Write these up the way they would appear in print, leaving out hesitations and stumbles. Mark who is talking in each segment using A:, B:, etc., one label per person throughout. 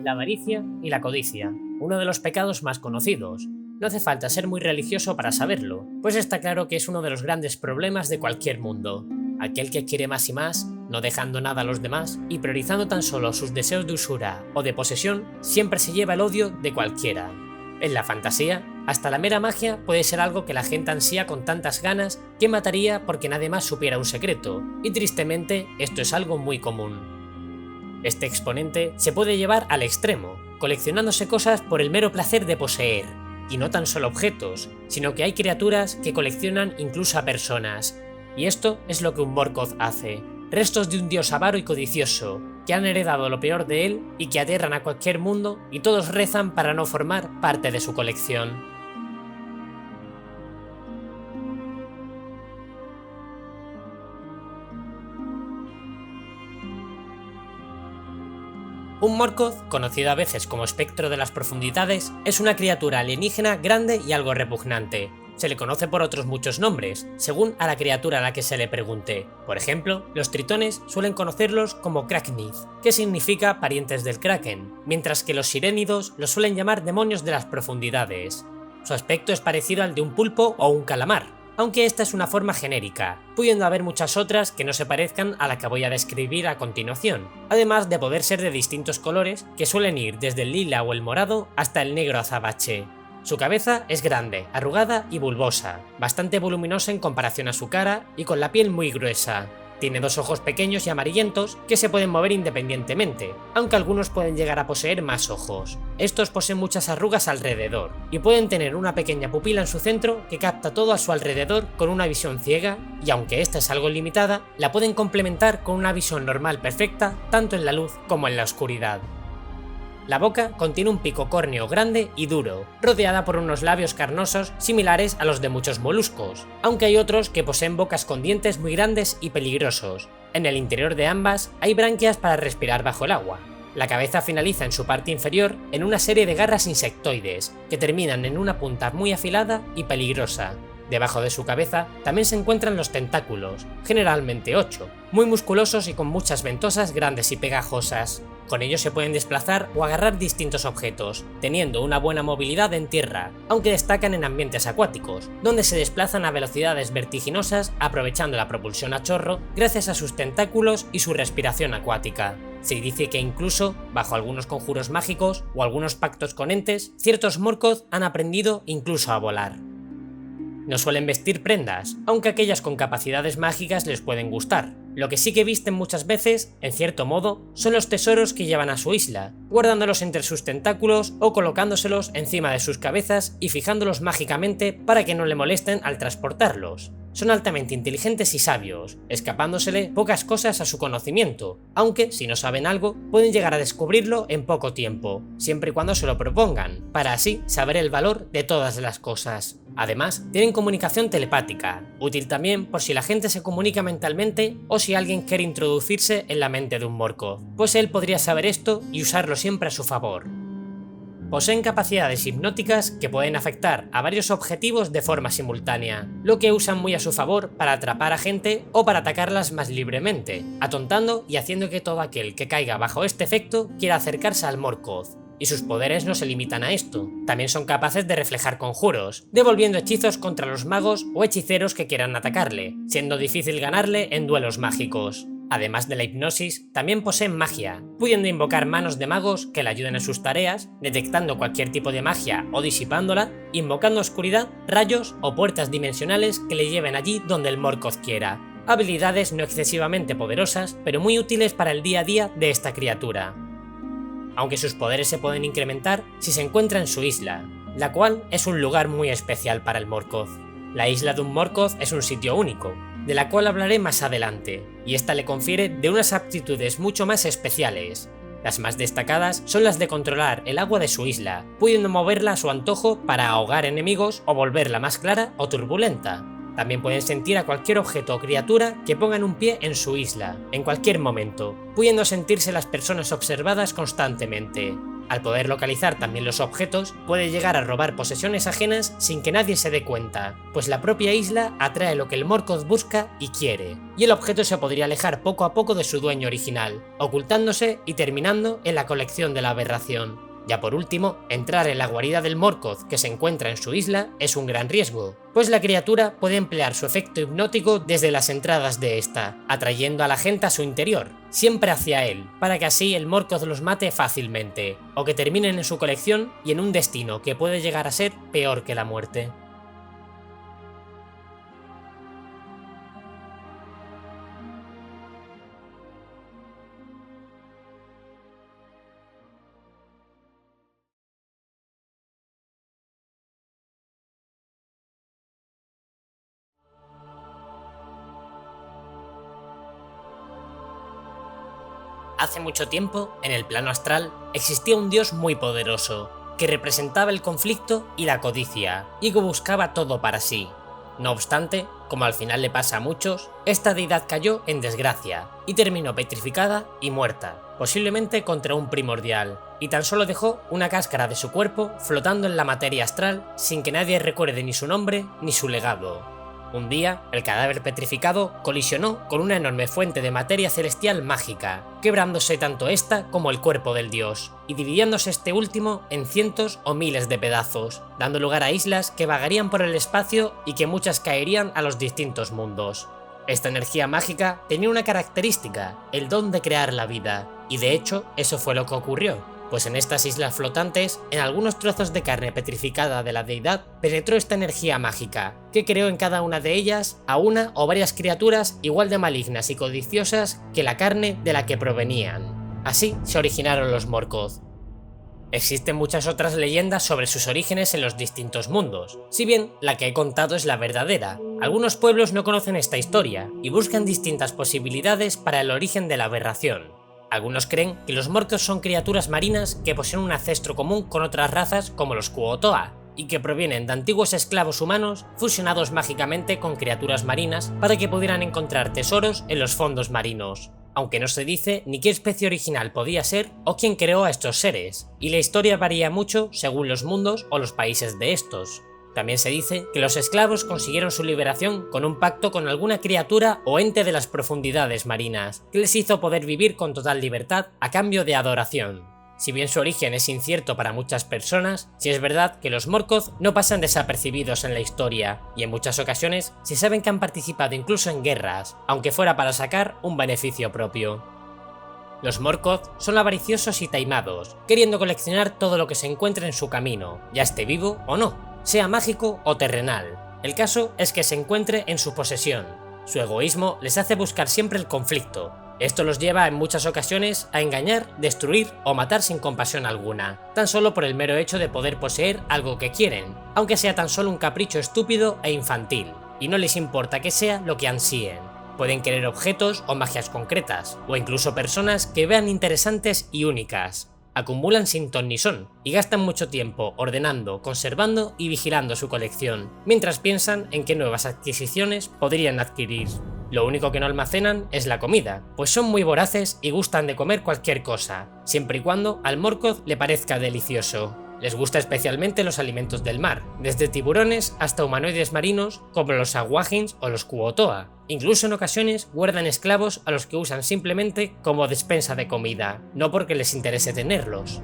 A: la avaricia y la codicia, uno de los pecados más conocidos. No hace falta ser muy religioso para saberlo, pues está claro que es uno de los grandes problemas de cualquier mundo. Aquel que quiere más y más, no dejando nada a los demás y priorizando tan solo sus deseos de usura o de posesión, siempre se lleva el odio de cualquiera. En la fantasía, hasta la mera magia puede ser algo que la gente ansía con tantas ganas que mataría porque nadie más supiera un secreto, y tristemente esto es algo muy común. Este exponente se puede llevar al extremo, coleccionándose cosas por el mero placer de poseer, y no tan solo objetos, sino que hay criaturas que coleccionan incluso a personas, y esto es lo que un Morgoth hace. Restos de un dios avaro y codicioso, que han heredado lo peor de él y que aterran a cualquier mundo y todos rezan para no formar parte de su colección. Un Morgoth, conocido a veces como espectro de las profundidades, es una criatura alienígena grande y algo repugnante. Se le conoce por otros muchos nombres, según a la criatura a la que se le pregunte. Por ejemplo, los tritones suelen conocerlos como Kraknith, que significa parientes del Kraken, mientras que los sirénidos los suelen llamar demonios de las profundidades. Su aspecto es parecido al de un pulpo o un calamar, aunque esta es una forma genérica, pudiendo haber muchas otras que no se parezcan a la que voy a describir a continuación, además de poder ser de distintos colores que suelen ir desde el lila o el morado hasta el negro azabache. Su cabeza es grande, arrugada y bulbosa, bastante voluminosa en comparación a su cara y con la piel muy gruesa. Tiene dos ojos pequeños y amarillentos que se pueden mover independientemente, aunque algunos pueden llegar a poseer más ojos. Estos poseen muchas arrugas alrededor y pueden tener una pequeña pupila en su centro que capta todo a su alrededor con una visión ciega, y aunque esta es algo limitada, la pueden complementar con una visión normal perfecta tanto en la luz como en la oscuridad. La boca contiene un pico córneo grande y duro, rodeada por unos labios carnosos similares a los de muchos moluscos, aunque hay otros que poseen bocas con dientes muy grandes y peligrosos. En el interior de ambas hay branquias para respirar bajo el agua. La cabeza finaliza en su parte inferior en una serie de garras insectoides, que terminan en una punta muy afilada y peligrosa. Debajo de su cabeza también se encuentran los tentáculos, generalmente 8, muy musculosos y con muchas ventosas grandes y pegajosas. Con ellos se pueden desplazar o agarrar distintos objetos, teniendo una buena movilidad en tierra, aunque destacan en ambientes acuáticos, donde se desplazan a velocidades vertiginosas aprovechando la propulsión a chorro gracias a sus tentáculos y su respiración acuática. Se dice que incluso, bajo algunos conjuros mágicos o algunos pactos con entes, ciertos Morgoth han aprendido incluso a volar. No suelen vestir prendas, aunque aquellas con capacidades mágicas les pueden gustar. Lo que sí que visten muchas veces, en cierto modo, son los tesoros que llevan a su isla, guardándolos entre sus tentáculos o colocándoselos encima de sus cabezas y fijándolos mágicamente para que no le molesten al transportarlos. Son altamente inteligentes y sabios, escapándosele pocas cosas a su conocimiento, aunque si no saben algo, pueden llegar a descubrirlo en poco tiempo, siempre y cuando se lo propongan, para así saber el valor de todas las cosas. Además, tienen comunicación telepática, útil también por si la gente se comunica mentalmente o si alguien quiere introducirse en la mente de un Morgoth, pues él podría saber esto y usarlo siempre a su favor. Poseen capacidades hipnóticas que pueden afectar a varios objetivos de forma simultánea, lo que usan muy a su favor para atrapar a gente o para atacarlas más libremente, atontando y haciendo que todo aquel que caiga bajo este efecto quiera acercarse al Morgoth. Y sus poderes no se limitan a esto, también son capaces de reflejar conjuros, devolviendo hechizos contra los magos o hechiceros que quieran atacarle, siendo difícil ganarle en duelos mágicos. Además de la hipnosis, también poseen magia, pudiendo invocar manos de magos que le ayuden en sus tareas, detectando cualquier tipo de magia o disipándola, invocando oscuridad, rayos o puertas dimensionales que le lleven allí donde el Morgoth quiera. Habilidades no excesivamente poderosas, pero muy útiles para el día a día de esta criatura. Aunque sus poderes se pueden incrementar si se encuentra en su isla, la cual es un lugar muy especial para el Morgoth. La isla de un Morgoth es un sitio único, de la cual hablaré más adelante, y esta le confiere de unas aptitudes mucho más especiales. Las más destacadas son las de controlar el agua de su isla, pudiendo moverla a su antojo para ahogar enemigos o volverla más clara o turbulenta. También pueden sentir a cualquier objeto o criatura que pongan un pie en su isla, en cualquier momento, pudiendo sentirse las personas observadas constantemente. Al poder localizar también los objetos, puede llegar a robar posesiones ajenas sin que nadie se dé cuenta, pues la propia isla atrae lo que el Morgoth busca y quiere, y el objeto se podría alejar poco a poco de su dueño original, ocultándose y terminando en la colección de la aberración. Ya por último, entrar en la guarida del Morgoth que se encuentra en su isla es un gran riesgo, pues la criatura puede emplear su efecto hipnótico desde las entradas de esta, atrayendo a la gente a su interior, siempre hacia él, para que así el Morgoth los mate fácilmente, o que terminen en su colección y en un destino que puede llegar a ser peor que la muerte. Hace mucho tiempo, en el plano astral, existía un dios muy poderoso, que representaba el conflicto y la codicia, y que buscaba todo para sí. No obstante, como al final le pasa a muchos, esta deidad cayó en desgracia, y terminó petrificada y muerta, posiblemente contra un primordial, y tan solo dejó una cáscara de su cuerpo flotando en la materia astral sin que nadie recuerde ni su nombre ni su legado. Un día, el cadáver petrificado colisionó con una enorme fuente de materia celestial mágica, quebrándose tanto esta como el cuerpo del dios, y dividiéndose este último en cientos o miles de pedazos, dando lugar a islas que vagarían por el espacio y que muchas caerían a los distintos mundos. Esta energía mágica tenía una característica, el don de crear la vida, y de hecho eso fue lo que ocurrió. Pues en estas islas flotantes, en algunos trozos de carne petrificada de la deidad, penetró esta energía mágica, que creó en cada una de ellas a una o varias criaturas igual de malignas y codiciosas que la carne de la que provenían. Así se originaron los Morgoth. Existen muchas otras leyendas sobre sus orígenes en los distintos mundos, si bien la que he contado es la verdadera. Algunos pueblos no conocen esta historia y buscan distintas posibilidades para el origen de la aberración. Algunos creen que los Morgoth son criaturas marinas que poseen un ancestro común con otras razas como los Kuo-toa, y que provienen de antiguos esclavos humanos fusionados mágicamente con criaturas marinas para que pudieran encontrar tesoros en los fondos marinos, aunque no se dice ni qué especie original podía ser o quién creó a estos seres, y la historia varía mucho según los mundos o los países de estos. También se dice que los esclavos consiguieron su liberación con un pacto con alguna criatura o ente de las profundidades marinas, que les hizo poder vivir con total libertad a cambio de adoración. Si bien su origen es incierto para muchas personas, sí es verdad que los Morgoth no pasan desapercibidos en la historia, y en muchas ocasiones se saben que han participado incluso en guerras, aunque fuera para sacar un beneficio propio. Los Morgoth son avariciosos y taimados, queriendo coleccionar todo lo que se encuentre en su camino, ya esté vivo o no, sea mágico o terrenal. El caso es que se encuentre en su posesión. Su egoísmo les hace buscar siempre el conflicto. Esto los lleva en muchas ocasiones a engañar, destruir o matar sin compasión alguna, tan solo por el mero hecho de poder poseer algo que quieren, aunque sea tan solo un capricho estúpido e infantil, y no les importa que sea lo que ansíen. Pueden querer objetos o magias concretas, o incluso personas que vean interesantes y únicas. Acumulan sin ton ni son, y gastan mucho tiempo ordenando, conservando y vigilando su colección, mientras piensan en qué nuevas adquisiciones podrían adquirir. Lo único que no almacenan es la comida, pues son muy voraces y gustan de comer cualquier cosa, siempre y cuando al Morgoth le parezca delicioso. Les gusta especialmente los alimentos del mar, desde tiburones hasta humanoides marinos como los Sahuagins o los Kuo-toa. Incluso en ocasiones guardan esclavos a los que usan simplemente como despensa de comida, no porque les interese tenerlos.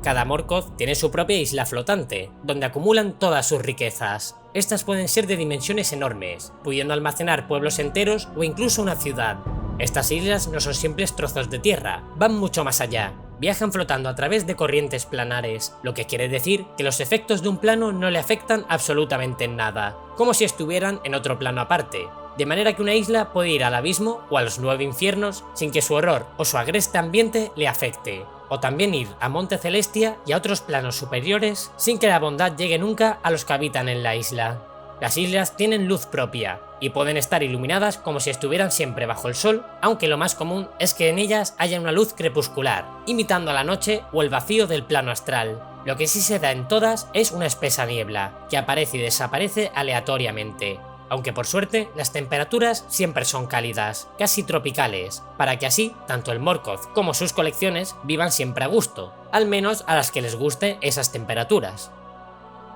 A: Cada Morgoth tiene su propia isla flotante, donde acumulan todas sus riquezas. Estas pueden ser de dimensiones enormes, pudiendo almacenar pueblos enteros o incluso una ciudad. Estas islas no son simples trozos de tierra, van mucho más allá. Viajan flotando a través de corrientes planares, lo que quiere decir que los efectos de un plano no le afectan absolutamente en nada, como si estuvieran en otro plano aparte, de manera que una isla puede ir al abismo o a los 9 infiernos sin que su horror o su agreste ambiente le afecte, o también ir a Monte Celestia y a otros planos superiores sin que la bondad llegue nunca a los que habitan en la isla. Las islas tienen luz propia, y pueden estar iluminadas como si estuvieran siempre bajo el sol, aunque lo más común es que en ellas haya una luz crepuscular, imitando a la noche o el vacío del plano astral. Lo que sí se da en todas es una espesa niebla, que aparece y desaparece aleatoriamente. aunque por suerte las temperaturas siempre son cálidas, casi tropicales, para que así tanto el Morgoth como sus colecciones vivan siempre a gusto, al menos a las que les guste esas temperaturas.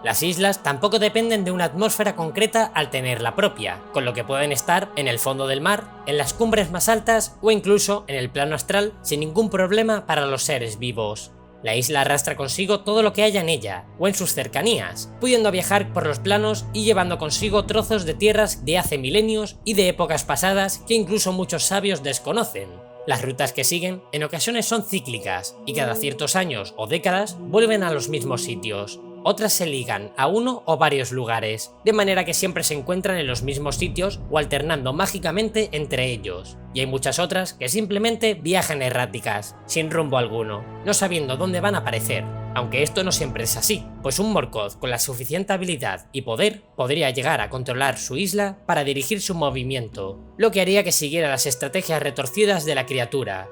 A: Las islas tampoco dependen de una atmósfera concreta al tener la propia, con lo que pueden estar en el fondo del mar, en las cumbres más altas o incluso en el plano astral sin ningún problema para los seres vivos. La isla arrastra consigo todo lo que haya en ella, o en sus cercanías, pudiendo viajar por los planos y llevando consigo trozos de tierras de hace milenios y de épocas pasadas que incluso muchos sabios desconocen. Las rutas que siguen en ocasiones son cíclicas, y cada ciertos años o décadas vuelven a los mismos sitios. Otras se ligan a uno o varios lugares, de manera que siempre se encuentran en los mismos sitios o alternando mágicamente entre ellos. Y hay muchas otras que simplemente viajan erráticas, sin rumbo alguno, no sabiendo dónde van a aparecer. Aunque esto no siempre es así, pues un Morgoth con la suficiente habilidad y poder podría llegar a controlar su isla para dirigir su movimiento, lo que haría que siguiera las estrategias retorcidas de la criatura.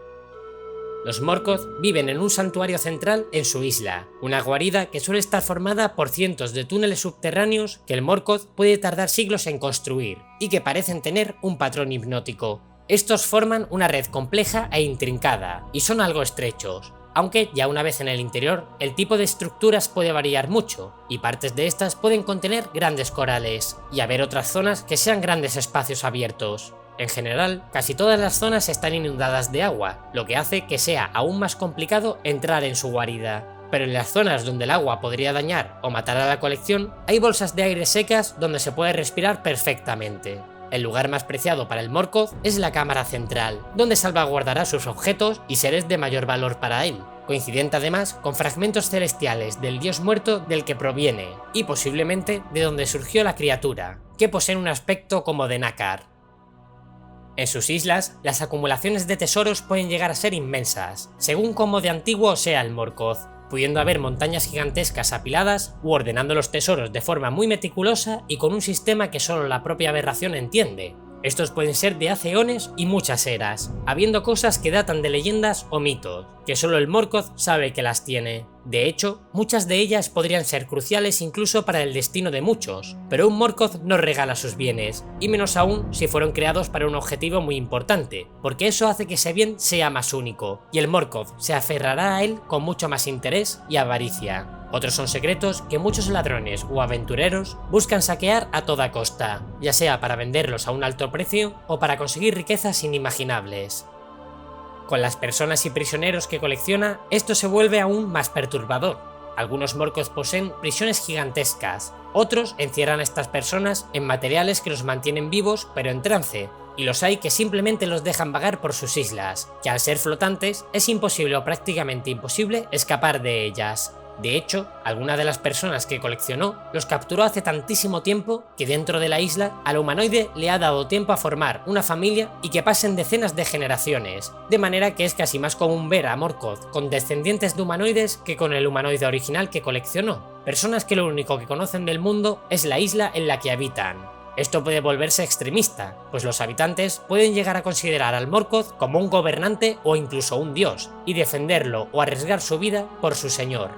A: Los Morgoth viven en un santuario central en su isla, una guarida que suele estar formada por cientos de túneles subterráneos que el Morgoth puede tardar siglos en construir y que parecen tener un patrón hipnótico. Estos forman una red compleja e intrincada y son algo estrechos, aunque ya una vez en el interior el tipo de estructuras puede variar mucho y partes de estas pueden contener grandes corales y haber otras zonas que sean grandes espacios abiertos. En general, casi todas las zonas están inundadas de agua, lo que hace que sea aún más complicado entrar en su guarida. Pero en las zonas donde el agua podría dañar o matar a la colección, hay bolsas de aire secas donde se puede respirar perfectamente. El lugar más preciado para el Morgoth es la cámara central, donde salvaguardará sus objetos y seres de mayor valor para él, coincidente además con fragmentos celestiales del dios muerto del que proviene, y posiblemente de donde surgió la criatura, que poseen un aspecto como de nácar. En sus islas, las acumulaciones de tesoros pueden llegar a ser inmensas, según cómo de antiguo sea el Morgoth, pudiendo haber montañas gigantescas apiladas u ordenando los tesoros de forma muy meticulosa y con un sistema que solo la propia aberración entiende. Estos pueden ser de hace eones y muchas eras, habiendo cosas que datan de leyendas o mitos, que solo el Morgoth sabe que las tiene. De hecho, muchas de ellas podrían ser cruciales incluso para el destino de muchos, pero un Morgoth no regala sus bienes, y menos aún si fueron creados para un objetivo muy importante, porque eso hace que ese bien sea más único, y el Morgoth se aferrará a él con mucho más interés y avaricia. Otros son secretos que muchos ladrones o aventureros buscan saquear a toda costa, ya sea para venderlos a un alto precio o para conseguir riquezas inimaginables. Con las personas y prisioneros que colecciona, esto se vuelve aún más perturbador. Algunos Morgoth poseen prisiones gigantescas, otros encierran a estas personas en materiales que los mantienen vivos pero en trance, y los hay que simplemente los dejan vagar por sus islas, que al ser flotantes es imposible o prácticamente imposible escapar de ellas. De hecho, alguna de las personas que coleccionó los capturó hace tantísimo tiempo que dentro de la isla al humanoide le ha dado tiempo a formar una familia y que pasen decenas de generaciones, de manera que es casi más común ver a Morgoth con descendientes de humanoides que con el humanoide original que coleccionó, personas que lo único que conocen del mundo es la isla en la que habitan. Esto puede volverse extremista, pues los habitantes pueden llegar a considerar al Morgoth como un gobernante o incluso un dios, y defenderlo o arriesgar su vida por su señor.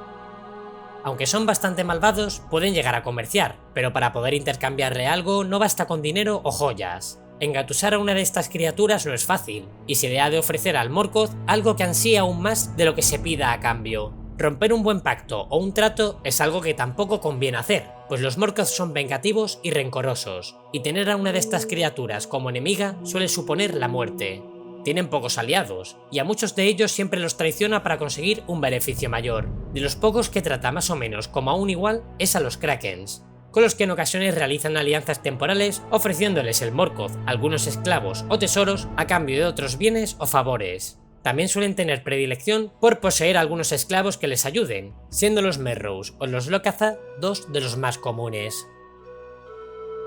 A: Aunque son bastante malvados, pueden llegar a comerciar, pero para poder intercambiarle algo no basta con dinero o joyas. Engatusar a una de estas criaturas no es fácil, y se le ha de ofrecer al Morgoth algo que ansíe aún más de lo que se pida a cambio. Romper un buen pacto o un trato es algo que tampoco conviene hacer, pues los Morgoth son vengativos y rencorosos, y tener a una de estas criaturas como enemiga suele suponer la muerte. Tienen pocos aliados, y a muchos de ellos siempre los traiciona para conseguir un beneficio mayor. De los pocos que trata más o menos como a un igual es a los Krakens, con los que en ocasiones realizan alianzas temporales ofreciéndoles el Morgoth algunos esclavos o tesoros a cambio de otros bienes o favores. También suelen tener predilección por poseer algunos esclavos que les ayuden, siendo los Merrows o los Locathah dos de los más comunes.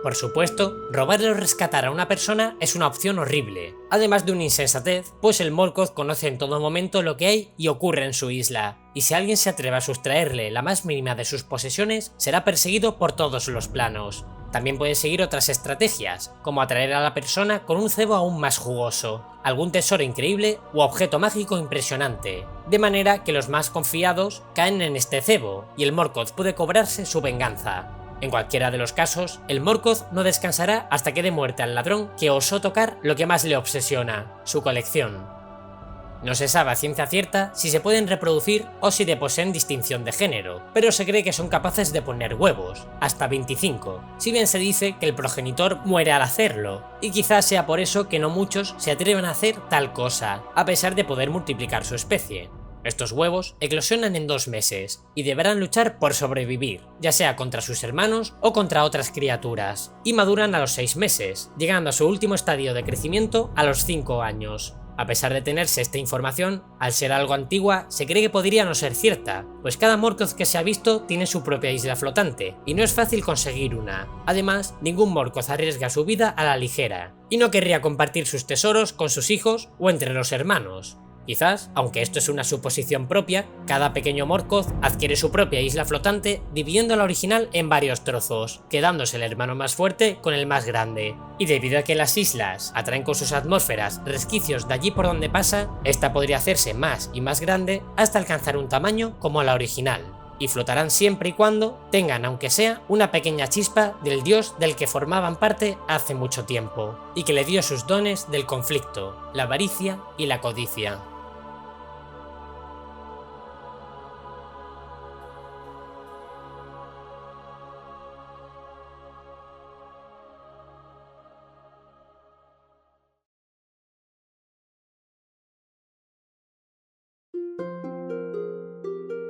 A: Por supuesto, robar o rescatar a una persona es una opción horrible, además de una insensatez, pues el Morgoth conoce en todo momento lo que hay y ocurre en su isla, y si alguien se atreve a sustraerle la más mínima de sus posesiones, será perseguido por todos los planos. También puede seguir otras estrategias, como atraer a la persona con un cebo aún más jugoso, algún tesoro increíble u objeto mágico impresionante, de manera que los más confiados caen en este cebo, y el Morgoth puede cobrarse su venganza. En cualquiera de los casos, el Morgoth no descansará hasta que dé muerte al ladrón que osó tocar lo que más le obsesiona, su colección. No se sabe a ciencia cierta si se pueden reproducir o si poseen distinción de género, pero se cree que son capaces de poner huevos, hasta 25, si bien se dice que el progenitor muere al hacerlo, y quizás sea por eso que no muchos se atreven a hacer tal cosa, a pesar de poder multiplicar su especie. Estos huevos eclosionan en 2 meses y deberán luchar por sobrevivir, ya sea contra sus hermanos o contra otras criaturas, y maduran a los 6 meses, llegando a su último estadio de crecimiento a los 5 años. A pesar de tenerse esta información, al ser algo antigua, se cree que podría no ser cierta, pues cada Morgoth que se ha visto tiene su propia isla flotante, y no es fácil conseguir una. Además, ningún Morgoth arriesga su vida a la ligera, y no querría compartir sus tesoros con sus hijos o entre los hermanos. Quizás, aunque esto es una suposición propia, cada pequeño Morgoth adquiere su propia isla flotante dividiendo la original en varios trozos, quedándose el hermano más fuerte con el más grande. Y debido a que las islas atraen con sus atmósferas resquicios de allí por donde pasa, esta podría hacerse más y más grande hasta alcanzar un tamaño como la original. Y flotarán siempre y cuando tengan, aunque sea, una pequeña chispa del dios del que formaban parte hace mucho tiempo, y que le dio sus dones del conflicto, la avaricia y la codicia.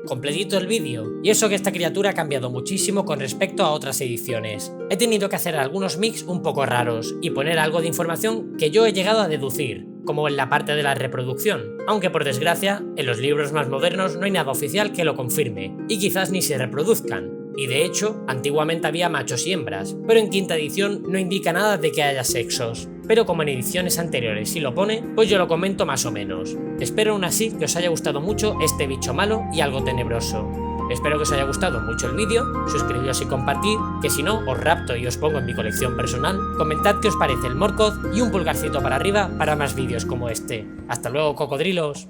A: Completito el vídeo, y eso que esta criatura ha cambiado muchísimo con respecto a otras ediciones. He tenido que hacer algunos mix un poco raros y poner algo de información que yo he llegado a deducir, como en la parte de la reproducción, aunque por desgracia en los libros más modernos no hay nada oficial que lo confirme, y quizás ni se reproduzcan. Y de hecho, antiguamente había machos y hembras, pero en quinta edición no indica nada de que haya sexos. Pero como en ediciones anteriores sí lo pone, pues yo lo comento más o menos. Espero aún así que os haya gustado mucho este bicho malo y algo tenebroso. Espero que os haya gustado mucho el vídeo, suscribiros y compartid, que si no os rapto y os pongo en mi colección personal. Comentad qué os parece el Morgoth y un pulgarcito para arriba para más vídeos como este. Hasta luego, cocodrilos.